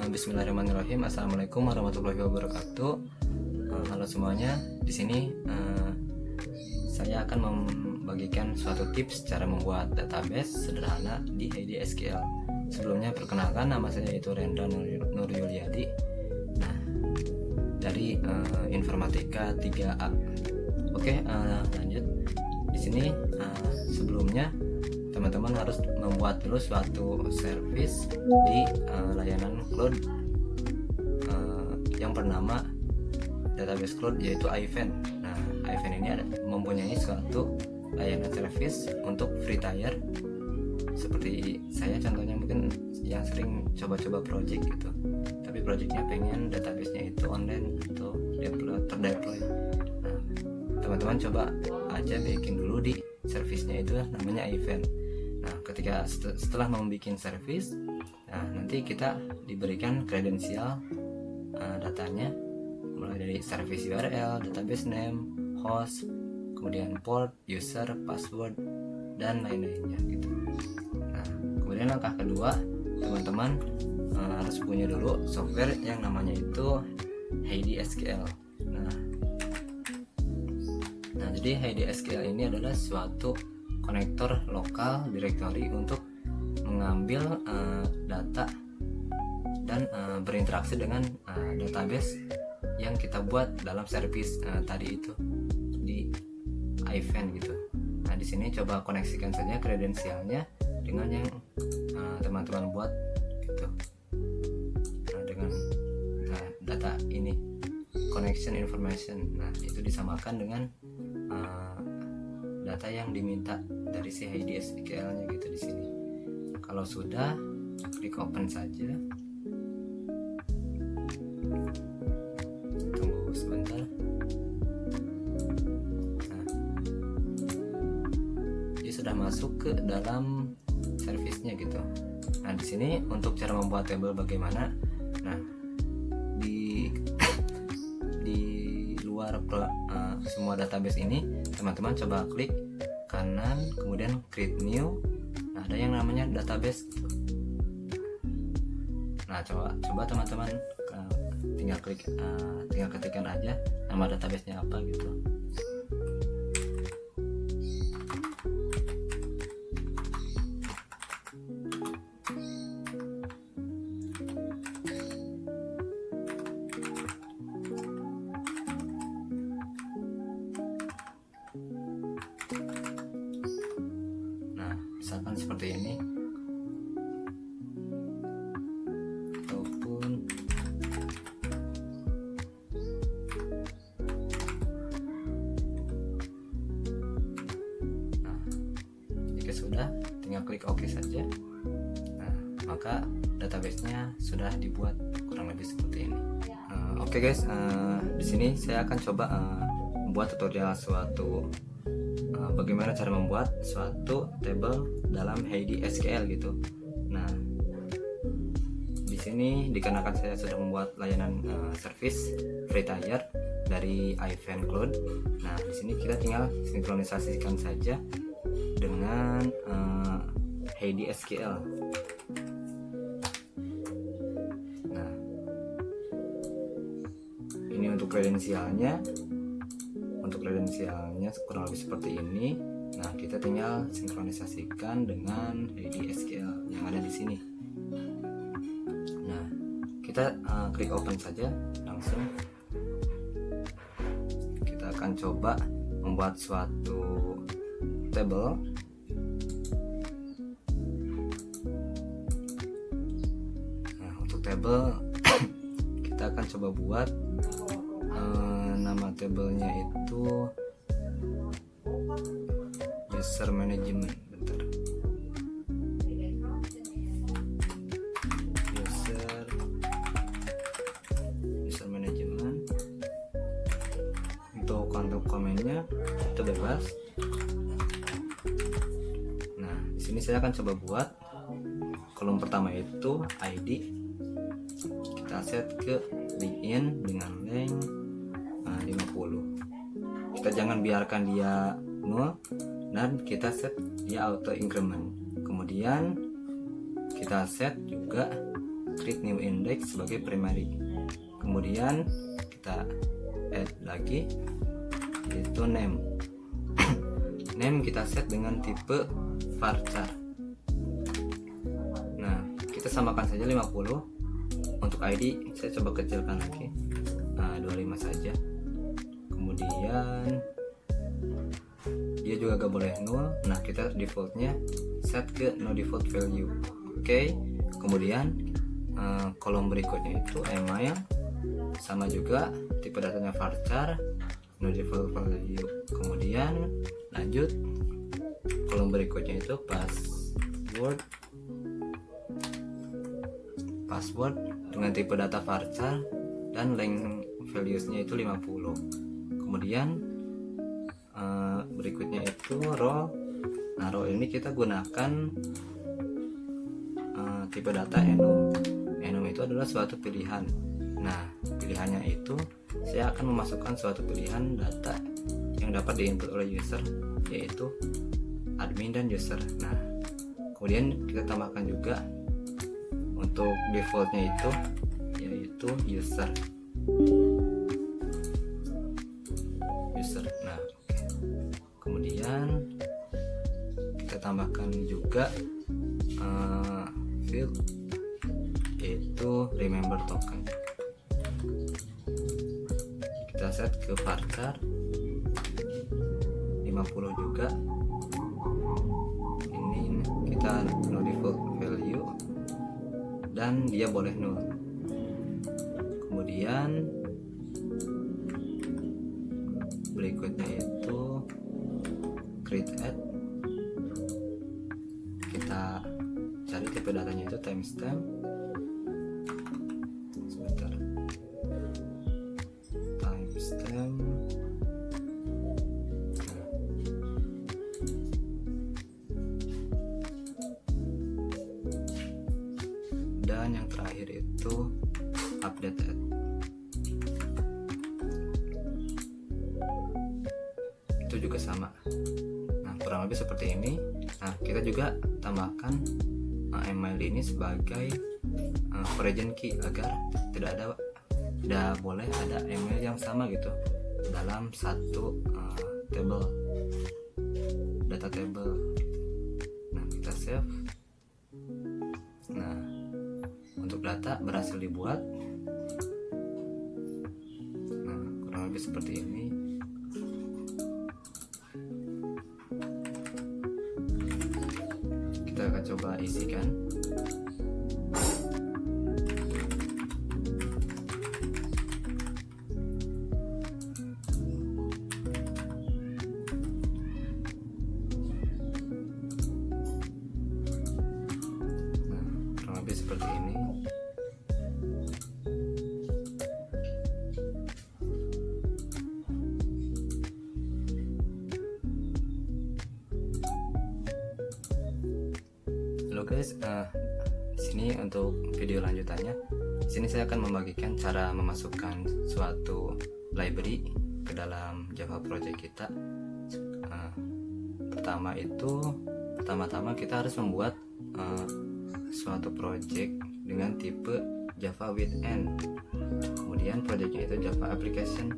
Bismillahirrahmanirrahim. Assalamualaikum warahmatullahi wabarakatuh. Halo semuanya. Di sini saya akan membagikan suatu tips cara membuat database sederhana di HDSQL. Sebelumnya perkenalkan, nama saya itu Rendra Nur Yuliadi. Nah, dari Informatika 3A. Oke, lanjut. Di sini sebelumnya teman-teman harus membuat dulu suatu service di layanan cloud yang bernama database cloud, yaitu iVent. Nah, iVent ini mempunyai suatu layanan service untuk free tier. Seperti saya contohnya mungkin yang sering coba-coba project gitu, tapi projectnya pengen databasenya itu online atau terdeploy. Nah, teman-teman coba aja bikin dulu di servicenya itu, namanya iVent. Nah, ketika setelah membuat service, nah nanti kita diberikan kredensial datanya, mulai dari service URL, database name, host, kemudian port, user, password, dan lain-lainnya gitu. Nah, kemudian langkah kedua, teman-teman harus punya dulu software yang namanya itu HDSQL. Nah, jadi HDSQL ini adalah suatu konektor lokal directory untuk mengambil data dan berinteraksi dengan database yang kita buat dalam service tadi itu di iVent gitu. Nah, di sini coba koneksikan saja kredensialnya dengan yang teman-teman buat gitu. Nah, dengan data ini connection information. Nah, itu disamakan dengan data yang diminta dari si HDSQL-nya gitu di sini. Kalau sudah, klik open saja. Tunggu sebentar. Nah, dia sudah masuk ke dalam servisnya gitu. Nah, di sini untuk cara membuat table bagaimana? Nah, di luar semua database ini, teman-teman coba klik kanan, kemudian create new. Nah, ada yang namanya database gitu. Nah, coba teman-teman tinggal ketikkan aja nama databasenya apa gitu. Misalkan seperti ini, ataupun nah, jika sudah, tinggal klik OK saja. Nah, maka databasenya sudah dibuat kurang lebih seperti ini. Oke guys, di sini saya akan coba membuat tutorial suatu bagaimana cara membuat suatu table dalam HDSQL gitu. Nah, di sini dikarenakan saya sudah membuat layanan service free tier dari iVent Cloud. Nah, di sini kita tinggal sinkronisasikan saja dengan HDSQL. Nah, ini untuk kredensialnya. Kurang lebih seperti ini. Nah, kita tinggal sinkronisasikan dengan HDSQL yang ada di sini. Nah, kita klik open saja langsung. Kita akan coba membuat suatu table. Nah, untuk table kita akan coba buat nama tablenya itu user management. Bentar. User management. Untuk konten komennya itu bebas. Nah, di sini saya akan coba buat kolom pertama itu ID. Kita set ke begin dengan length 50. Kita jangan biarkan dia null, dan kita set dia auto increment. Kemudian kita set juga create new index sebagai primary. Kemudian kita add lagi yaitu name. Name kita set dengan tipe varchar. Nah, kita samakan saja 50. Untuk ID saya coba kecilkan lagi, 25 saja. Kemudian dia juga gak boleh null. Nah, kita defaultnya set ke no default value. Oke. Kemudian kolom berikutnya itu email, sama juga tipe datanya varchar, no default value. Kemudian lanjut kolom berikutnya itu password dengan tipe data varchar dan length values-nya itu 50. Kemudian berikutnya itu role. Nah, role ini kita gunakan tipe data enum. Enum itu adalah suatu pilihan. Nah, pilihannya itu saya akan memasukkan suatu pilihan data yang dapat diinput oleh user, yaitu admin dan user. Nah, kemudian kita tambahkan juga untuk defaultnya itu yaitu user. Nah, kemudian kita tambahkan juga field yaitu remember token. Kita set ke varchar 50 juga. Ini kita no default value dan dia boleh null. Kemudian berikutnya itu create add. Kita cari tipe datanya itu timestamp. Sebentar. Timestamp. Dan yang terakhir itu update add. Itu juga sama. Nah, kurang lebih seperti ini. Nah, kita juga tambahkan email ini sebagai origin key agar tidak boleh ada email yang sama gitu dalam satu data table. Nah, kita save. Nah, untuk data berhasil dibuat. Nah, kurang lebih seperti ini. Kita akan coba isikan. Seperti ini. Halo guys, sini untuk video lanjutannya. Sini saya akan membagikan cara memasukkan suatu library ke dalam Java project kita. Pertama-tama kita harus membuat suatu project dengan tipe Java with N. Kemudian projectnya itu Java application.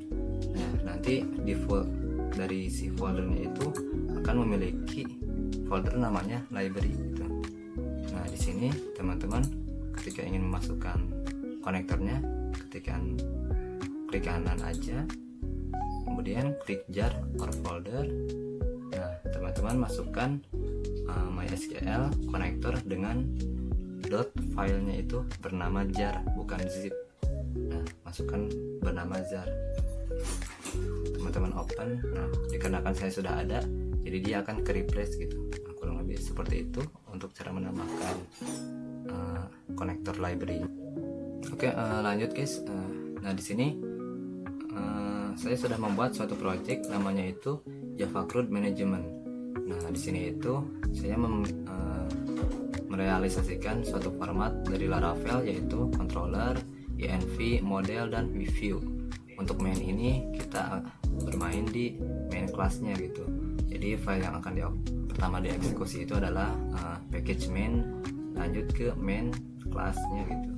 Nah, nanti default dari si foldernya itu akan memiliki folder namanya library gitu. Nah, di sini teman-teman ketika ingin memasukkan konektornya, klik kanan aja, kemudian klik jar or folder. Nah, teman-teman masukkan MySQL konektor dengan filenya itu bernama jar, bukan zip. Nah, masukkan bernama jar. Teman-teman open. Nah, dikarenakan saya sudah ada, jadi dia akan ke replace gitu. Nah, kurang lebih seperti itu untuk cara menambahkan konektor library. Oke, lanjut guys. Nah, di sini saya sudah membuat suatu project namanya itu Java CRUD Management. Nah, di sini itu saya merealisasikan suatu format dari Laravel yaitu controller, env, model, dan view. Untuk main ini kita bermain di main kelasnya gitu. Jadi file yang akan pertama dieksekusi itu adalah package main lanjut ke main kelasnya gitu.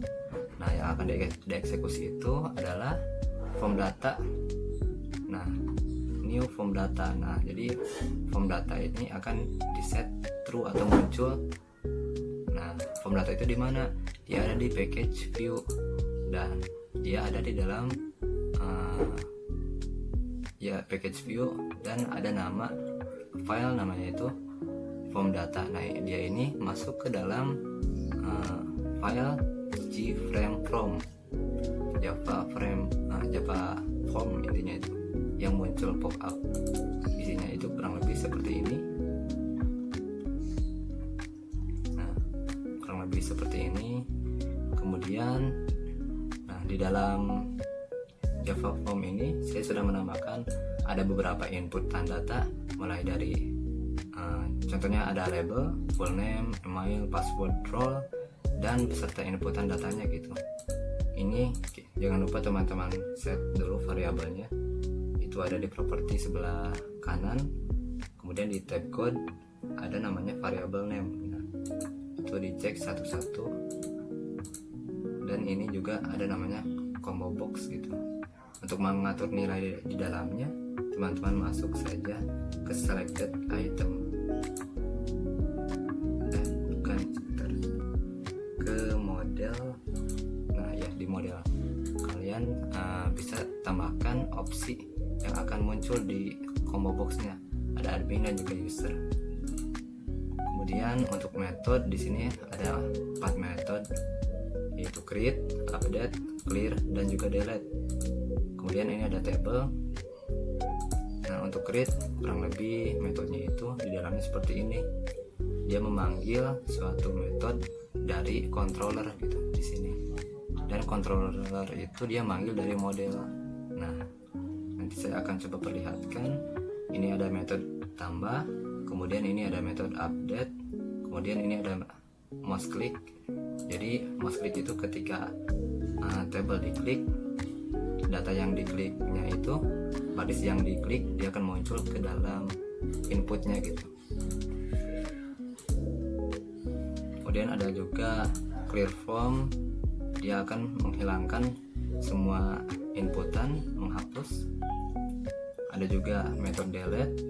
Nah, yang akan dieksekusi itu adalah form data. Nah, new form data. Nah, jadi form data ini akan diset true atau muncul. Nah, form data itu di mana? Dia ada di package view dan dia ada di dalam package view, dan ada nama file, namanya itu form data. Nah, dia ini masuk ke dalam file gframe from Java form, intinya itu yang muncul pop up. Isinya itu kurang lebih seperti ini. Nah, kurang lebih seperti ini. Kemudian, nah, di dalam Java form ini saya sudah menambahkan ada beberapa inputan data, mulai dari contohnya ada label, full name, email, password, role, dan beserta inputan datanya gitu. Ini jangan lupa teman-teman set dulu variabelnya. Itu ada di properti sebelah kanan. Kemudian di tab code ada namanya variable name. Nah, itu dicek satu-satu. Dan ini juga ada namanya combo box gitu. Untuk mengatur nilai di dalamnya, teman-teman masuk saja ke selected item dan bukan ke model. Nah, ya, di model kalian bisa tambahkan opsi yang akan muncul di combo boxnya. Ada admin dan juga user. Kemudian untuk metode di sini ada 4 metode, yaitu create, update, clear, dan juga delete. Kemudian ini ada table. Nah, untuk create kurang lebih metodenya itu di dalamnya seperti ini. Dia memanggil suatu metode dari controller gitu di sini. Dan controller itu dia manggil dari model. Nah, nanti saya akan coba perlihatkan. Ini ada metode tambah, kemudian ini ada metode update, kemudian ini ada mouse click. Jadi mouse click itu ketika table diklik, data yang dikliknya itu, baris yang diklik dia akan muncul ke dalam inputnya gitu. Kemudian ada juga clear form, dia akan menghilangkan semua inputan, menghapus. Ada juga metode delete,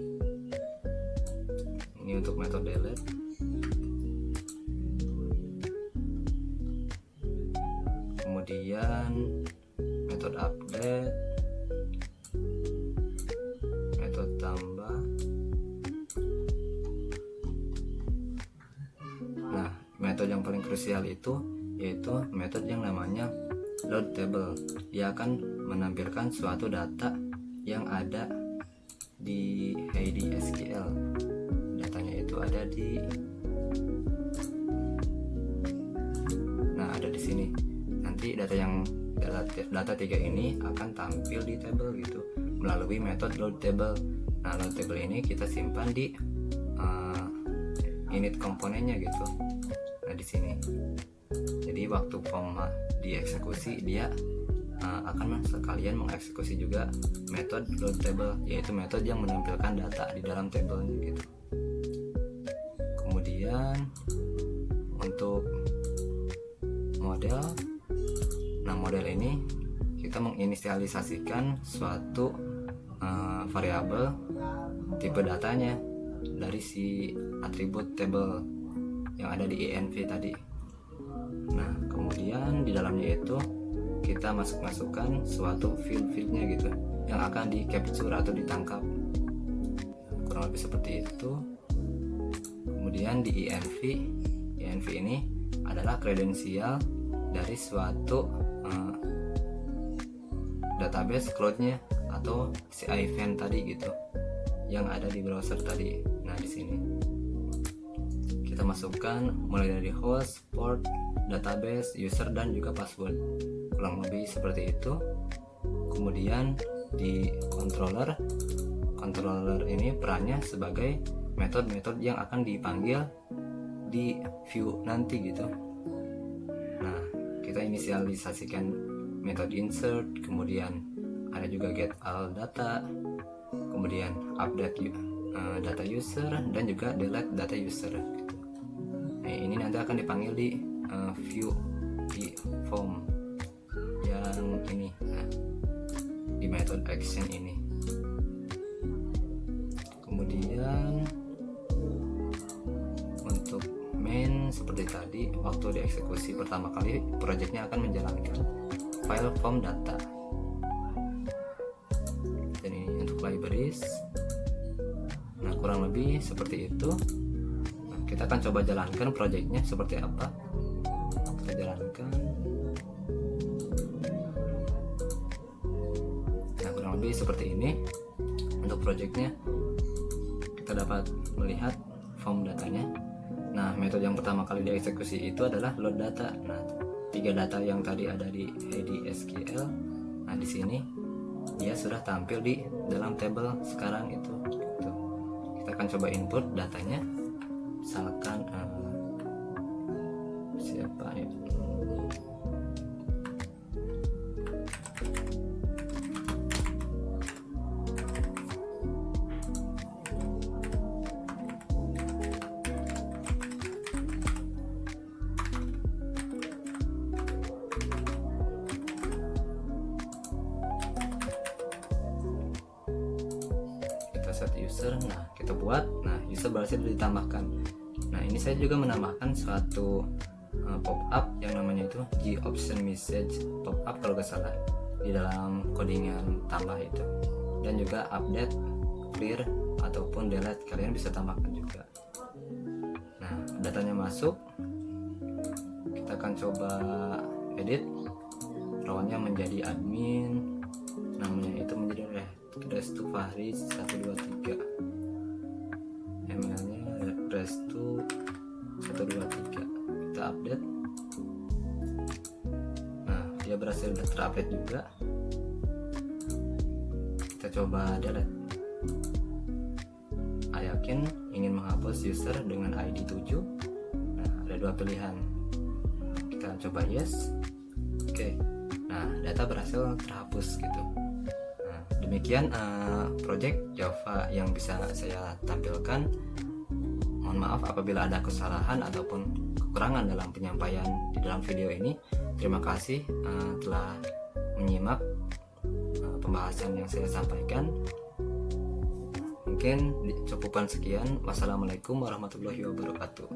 ini untuk metode delete. Kemudian metode update, metode tambah. Nah, metode yang paling krusial itu yaitu metode yang namanya load table. Dia akan menampilkan suatu data yang ada di Heidi SQL. Datanya itu ada di, nah, ada di sini. Nanti data 3 ini akan tampil di table gitu melalui metode load table. Nah, load table ini kita simpan di init komponennya gitu. Nah, di sini. Jadi waktu form dieksekusi, dia akan sekalian mengeksekusi juga metode load table, yaitu metode yang menampilkan data di dalam tabelnya gitu. Kemudian untuk model, nah, model ini kita menginisialisasikan suatu variabel tipe datanya dari si atribut table yang ada di env tadi. Nah, kemudian di dalamnya itu kita masukkan suatu field-fieldnya gitu yang akan di capture atau ditangkap, kurang lebih seperti itu. Kemudian di env ini adalah kredensial dari suatu database cloud-nya atau si event tadi gitu yang ada di browser tadi. Nah, di sini kita masukkan mulai dari host, port, database, user, dan juga password, kurang lebih seperti itu. Kemudian di controller ini perannya sebagai metode-metode yang akan dipanggil di view nanti gitu. Nah, kita inisialisasikan metode insert, kemudian ada juga get all data, kemudian update data user, dan juga delete data user gitu. Nah, ini nanti akan dipanggil di view di form yang ini, di method action ini. Kemudian untuk main seperti tadi, waktu dieksekusi pertama kali projectnya akan menjalankan file form data. Dan ini untuk libraries. Nah, kurang lebih seperti itu. Nah, kita akan coba jalankan projectnya seperti apa. Kita jalankan. Nah, kurang lebih seperti ini untuk projectnya. Kita dapat melihat form datanya. Nah, metode yang pertama kali dieksekusi itu adalah load data. Nah, 3 data yang tadi ada di ID SQL, nah di sini dia sudah tampil di dalam tabel sekarang itu. Gitu. Kita akan coba input datanya. Misalkan siapa ya? Set user. Nah, kita buat. Nah, user berhasil ditambahkan. Nah, ini saya juga menambahkan suatu pop up yang namanya itu G option message pop up kalau nggak salah di dalam codingan tambah itu. Dan juga update, clear ataupun delete kalian bisa tambahkan juga. Nah, datanya masuk. Kita akan coba edit. Row-nya menjadi admin. Namanya itu menjadi Restu Fahri 123, emailnya Restu 123. Kita update. Nah, dia berhasil terupdate juga. Kita coba delete. Yakin ingin menghapus user dengan ID 7. Nah, ada 2 pilihan. Kita coba yes. Oke. Nah, data berhasil terhapus gitu. Demikian project Java yang bisa saya tampilkan. Mohon maaf apabila ada kesalahan ataupun kekurangan dalam penyampaian di dalam video ini. Terima kasih telah menyimak pembahasan yang saya sampaikan. Mungkin cukupan sekian. Wassalamualaikum warahmatullahi wabarakatuh.